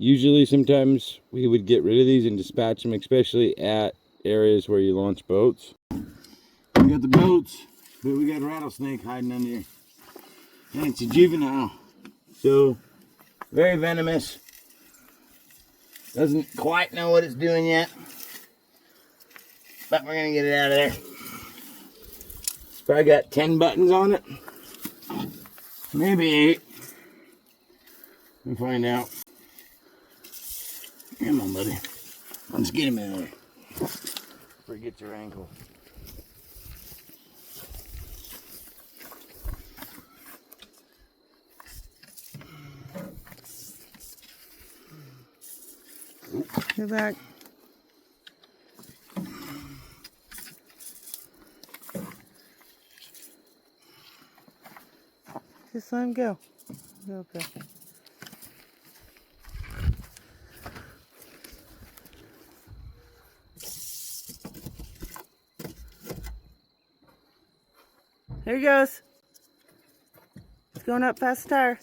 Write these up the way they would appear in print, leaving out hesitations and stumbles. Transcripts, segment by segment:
Usually, sometimes we would get rid of these and dispatch them, especially at areas where you launch boats. We got the boats, but we got a rattlesnake hiding under here. And it's a juvenile. So, very venomous. Doesn't quite know what it's doing yet. But we're going to get it out of there. It's probably got 10 buttons on it. Maybe 8. We'll find out. Come on, buddy. Let's get him out of there. Forget your ankle. Go back. Just let him go. Go, go. There he goes. It's going up past the tire.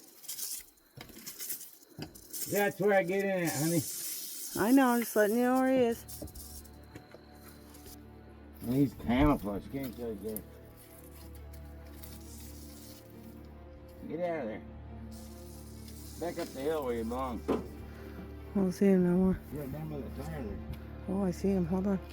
That's where I get in at, honey. I know, I'm just letting you know where he is. And he's camouflage. You can't tell he's there. Get out of there. Back up the hill where you belong. I don't see him no more. Yeah, down by the tire there. Oh, I see him. Hold on.